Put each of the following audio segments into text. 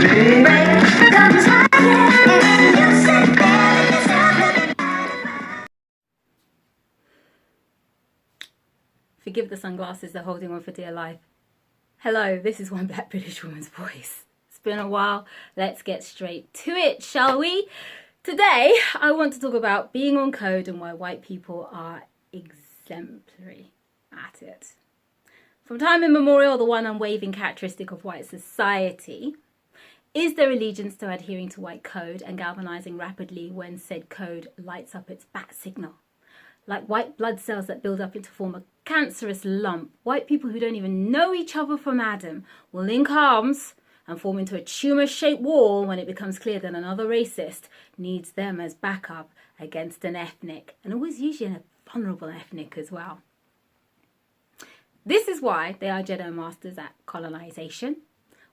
Forgive the sunglasses, they're holding on for dear life. Hello, this is One Black British Woman's Voice. It's been a while. Let's get straight to it, shall we? Today, I want to talk about being on code and why white people are exemplary at it. From time immemorial, the one unwavering characteristic of white society is their allegiance to adhering to white code and galvanizing rapidly when said code lights up its bat signal. Like white blood cells that build up to form a cancerous lump, white people who don't even know each other from Adam will link arms and form into a tumor-shaped wall when it becomes clear that another racist needs them as backup against an ethnic, and always usually a vulnerable ethnic as well. This is why they are Jedi masters at colonization,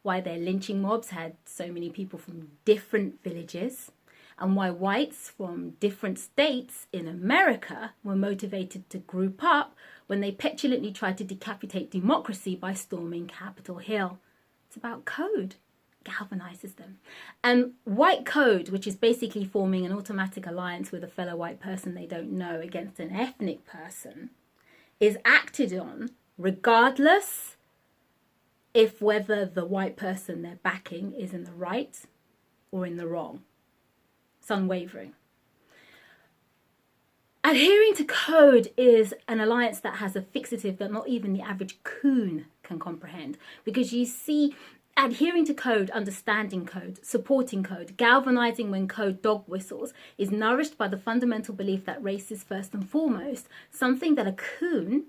why their lynching mobs had so many people from different villages, and why whites from different states in America were motivated to group up when they petulantly tried to decapitate democracy by storming Capitol Hill. It's about code. It galvanizes them. And white code, which is basically forming an automatic alliance with a fellow white person they don't know against an ethnic person, is acted on regardless if whether the white person they're backing is in the right or in the wrong. It's unwavering. Adhering to code is an alliance that has a fixative that not even the average coon can comprehend, because you see, adhering to code, understanding code, supporting code, galvanizing when code dog whistles is nourished by the fundamental belief that race is first and foremost, something that a coon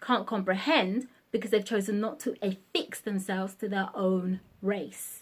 can't comprehend because they've chosen not to affix themselves to their own race.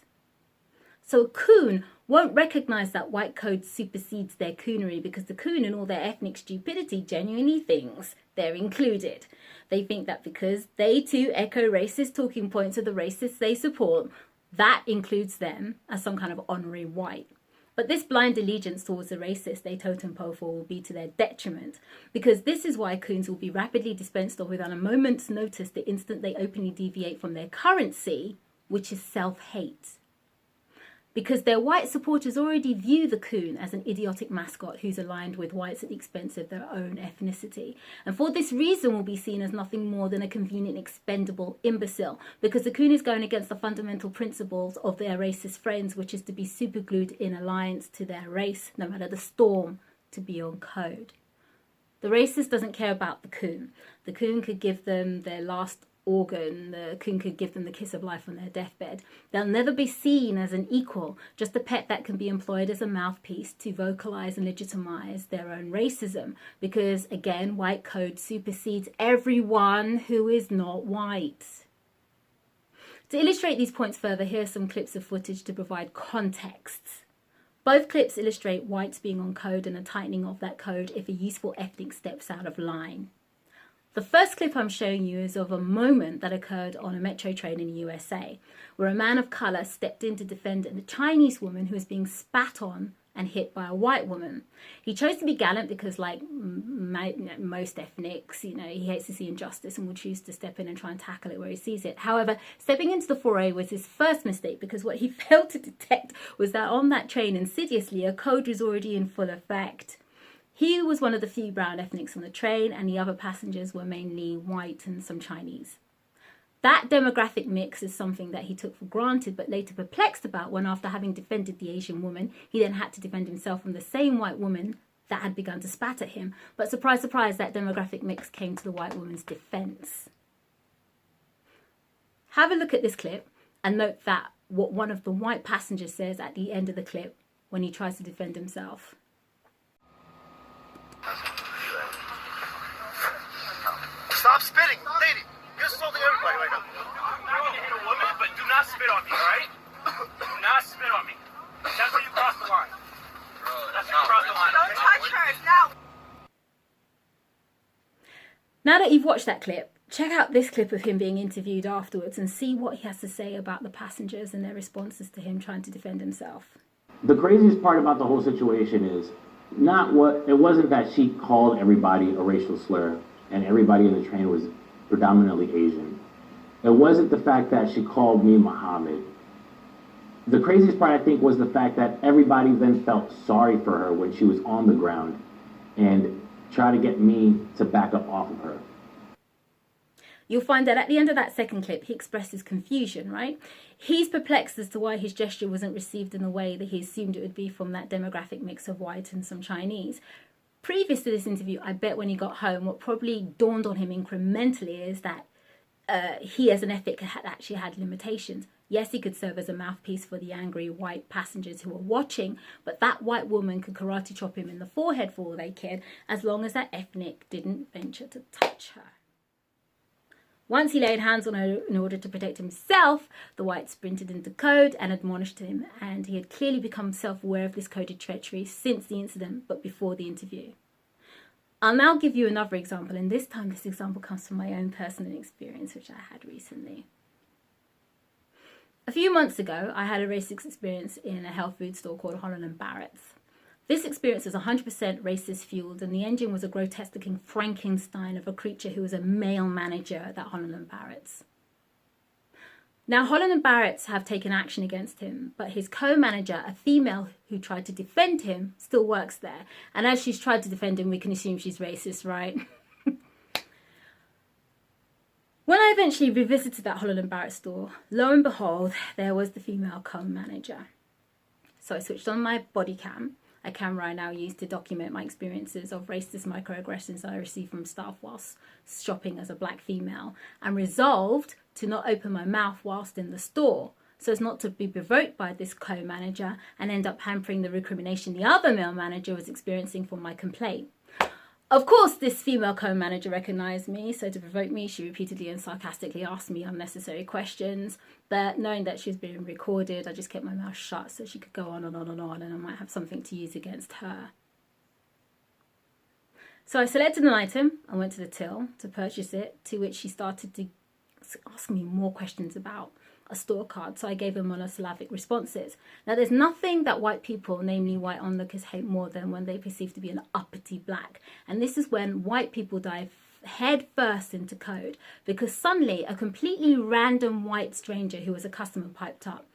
So a coon won't recognize that white code supersedes their coonery because the coon and all their ethnic stupidity genuinely thinks they're included. They think that because they too echo racist talking points of the racists they support, that includes them as some kind of honorary white. But this blind allegiance towards the racist they totem pole for will be to their detriment, because this is why coons will be rapidly dispensed of without a moment's notice the instant they openly deviate from their currency, which is self-hate. Because their white supporters already view the coon as an idiotic mascot who's aligned with whites at the expense of their own ethnicity. And for this reason will be seen as nothing more than a convenient expendable imbecile, because the coon is going against the fundamental principles of their racist friends, which is to be superglued in alliance to their race, no matter the storm, to be on code. The racist doesn't care about the coon. The coon could give them their last organ, the coon could give them the kiss of life on their deathbed. They'll never be seen as an equal, just a pet that can be employed as a mouthpiece to vocalize and legitimize their own racism, because again, white code supersedes everyone who is not white. To illustrate these points further, here are some clips of footage to provide context. Both clips illustrate whites being on code and a tightening of that code if a useful ethnic steps out of line. The first clip I'm showing you is of a moment that occurred on a metro train in the USA, where a man of colour stepped in to defend a Chinese woman who was being spat on and hit by a white woman. He chose to be gallant because, like most ethnics, he hates to see injustice and will choose to step in and try and tackle it where he sees it. However, stepping into the foray was his first mistake, because what he failed to detect was that on that train, insidiously, a code was already in full effect. He was one of the few brown ethnics on the train, and the other passengers were mainly white and some Chinese. That demographic mix is something that he took for granted, but later perplexed about when, after having defended the Asian woman, he then had to defend himself from the same white woman that had begun to spat at him. But surprise, surprise, that demographic mix came to the white woman's defense. Have a look at this clip and note that what one of the white passengers says at the end of the clip when he tries to defend himself. Stop spitting, lady. You're assaulting everybody right now. I'm not gonna hit a woman, but do not spit on me, all right? Do not spit on me. That's where you cross the line. That's where you cross the line. Don't touch her now. Now that you've watched that clip, check out this clip of him being interviewed afterwards and see what he has to say about the passengers and their responses to him trying to defend himself. The craziest part about the whole situation is it wasn't that she called everybody a racial slur and everybody in the train was predominantly Asian. It wasn't the fact that she called me Muhammad. the craziest part, I think, was the fact that everybody then felt sorry for her when she was on the ground and tried to get me to back up off of her. You'll find that at the end of that second clip, he expresses confusion, right? He's perplexed as to why his gesture wasn't received in the way that he assumed it would be from that demographic mix of white and some Chinese. Previous to this interview, I bet when he got home, what probably dawned on him incrementally is that he as an ethic had actually had limitations. Yes, he could serve as a mouthpiece for the angry white passengers who were watching, but that white woman could karate chop him in the forehead for all they cared, as long as that ethnic didn't venture to touch her. Once he laid hands on her in order to protect himself, the white sprinted into code and admonished him, and he had clearly become self-aware of this coded treachery since the incident, but before the interview. I'll now give you another example, and this time this example comes from my own personal experience, which I had recently. A few months ago, I had a racist experience in a health food store called Holland & Barrett's. This experience was 100% racist fueled, and the engine was a grotesque looking Frankenstein of a creature who was a male manager at that Holland & Barrett's. Now, Holland & Barrett's have taken action against him, but his co-manager, a female who tried to defend him, still works there. And as she's tried to defend him, we can assume she's racist, right? When I eventually revisited that Holland & Barrett store, lo and behold, there was the female co-manager. So I switched on my body cam, a camera I now use to document my experiences of racist microaggressions I received from staff whilst shopping as a black female, and resolved to not open my mouth whilst in the store, so as not to be provoked by this co-manager and end up hampering the recrimination the other male manager was experiencing for my complaint. Of course, this female co-manager recognised me, so to provoke me, she repeatedly and sarcastically asked me unnecessary questions, but knowing that she was being recorded, I just kept my mouth shut so she could go on and on and on, and I might have something to use against her. So I selected an item and went to the till to purchase it, to which she started to ask me more questions about a store card, so I gave her monosyllabic responses. Now, there's nothing that white people, namely white onlookers, hate more than when they perceive to be an uppity black. And this is when white people dive head first into code, because suddenly a completely random white stranger who was a customer piped up.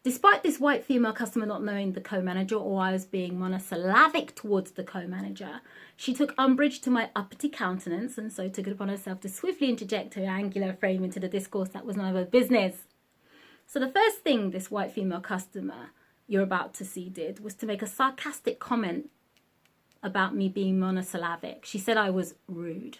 Despite this white female customer not knowing the co-manager, or I was being monosyllabic towards the co-manager, she took umbrage to my uppity countenance, and so took it upon herself to swiftly interject her angular frame into the discourse that was none of her business. So the first thing this white female customer you're about to see did was to make a sarcastic comment about me being monosyllabic. She said I was rude.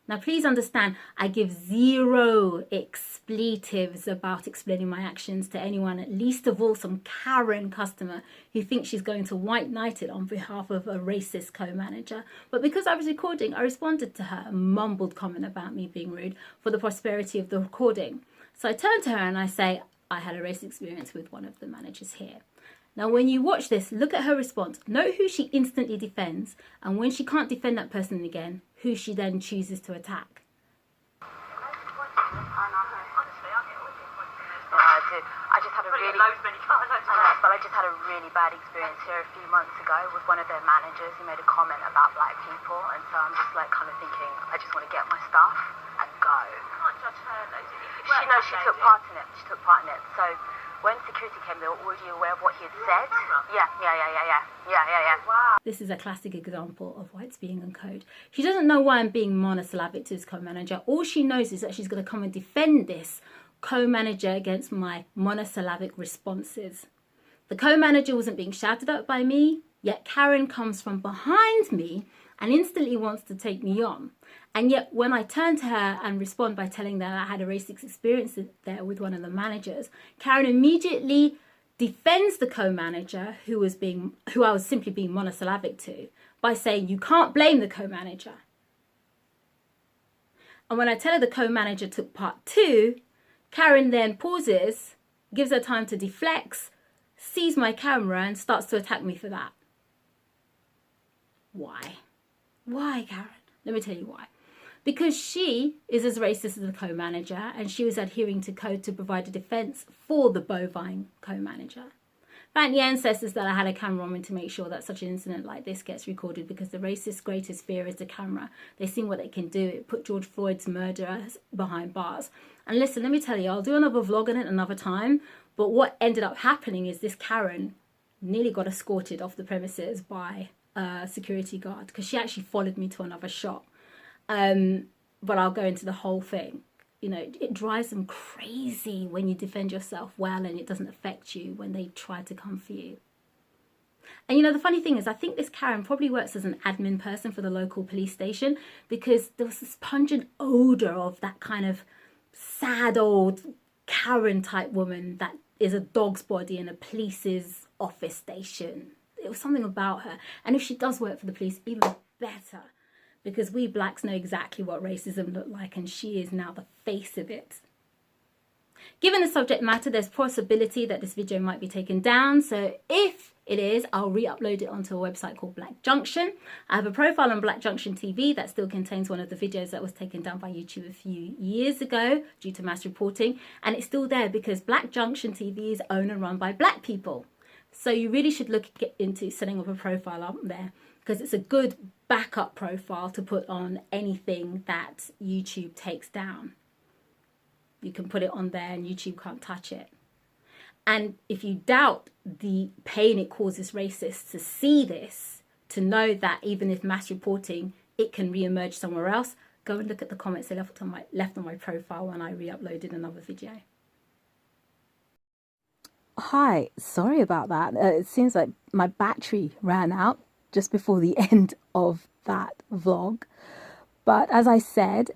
Now, please understand, I give zero expletives about explaining my actions to anyone, at least of all some Karen customer who thinks she's going to white knight it on behalf of a racist co-manager. But because I was recording, I responded to her, a mumbled comment about me being rude for the prosperity of the recording. So I turn to her and I say, I had a racist experience with one of the managers here. Now, when you watch this, look at her response. Note who she instantly defends, and when she can't defend that person again, who she then chooses to attack. I just had a really, but I just had a really bad experience here a few months ago with one of their managers who made a comment about black people, and so I'm just like kind of thinking, I just want to get my stuff and go. You can't judge her though. She took part in it. She took part in it. So when security came, they were already aware of what he had said. Yeah. Wow. This is a classic example of whites being on code. She doesn't know why I'm being monosyllabic to his co-manager. All she knows is that she's going to come and defend this co-manager against my monosyllabic responses. The co-manager wasn't being shouted at by me, yet Karen comes from behind me and instantly wants to take me on. And yet when I turn to her and respond by telling her I had a racist experience there with one of the managers, Karen immediately defends the co-manager who I was simply being monosyllabic to by saying, you can't blame the co-manager. And when I tell her the co-manager took part too, Karen then pauses, gives her time to deflect, sees my camera and starts to attack me for that. Why? Why, Karen? Let me tell you why. Because she is as racist as the co-manager, and she was adhering to code to provide a defense for the bovine co-manager. Thank the ancestors that I had a camera on me to make sure that such an incident like this gets recorded, because the racists' greatest fear is the camera. They've seen what they can do. It put George Floyd's murderer behind bars. And listen, let me tell you, I'll do another vlog on it another time, But what ended up happening is this Karen nearly got escorted off the premises by a security guard because she actually followed me to another shop. But I'll go into the whole thing. You know, it drives them crazy when you defend yourself well and it doesn't affect you when they try to come for you. And you know, the funny thing is, I think this Karen probably works as an admin person for the local police station, because there was this pungent odor of that kind of sad old Karen type woman that is a dog's body in a police's office station. It was something about her. And if she does work for the police, even better, because we blacks know exactly what racism looked like, and she is now the face of it. Given the subject matter, there's possibility that this video might be taken down. So if it is, I'll re-upload it onto a website called Black Junction. I have a profile on Black Junction TV that still contains one of the videos that was taken down by YouTube a few years ago due to mass reporting. And it's still there because Black Junction TV is owned and run by black people. So you really should look into setting up a profile up there, because it's a good backup profile to put on anything that YouTube takes down. You can put it on there and YouTube can't touch it. And if you doubt the pain it causes racists to see this, to know that even if mass reporting, it can re-emerge somewhere else, go and look at the comments they left on my profile when I re-uploaded another video. Hi, sorry about that. It seems like my battery ran out just before the end of that vlog. But as I said,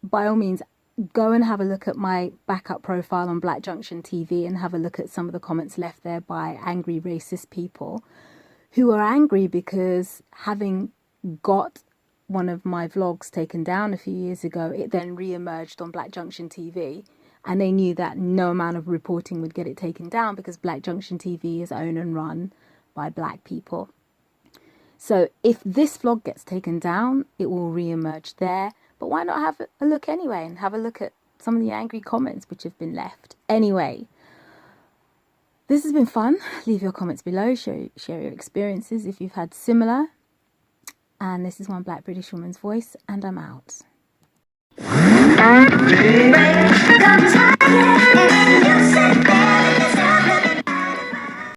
by all means, go and have a look at my backup profile on Black Junction TV and have a look at some of the comments left there by angry racist people who are angry because, having got one of my vlogs taken down a few years ago, it then re-emerged on Black Junction TV, and they knew that no amount of reporting would get it taken down because Black Junction TV is owned and run by black people. So if this vlog gets taken down, it will re-emerge there. But why not have a look anyway and have a look at some of the angry comments which have been left. Anyway, this has been fun. Leave your comments below. Share your experiences if you've had similar. And this is One Black British Woman's Voice, and I'm out. Baby,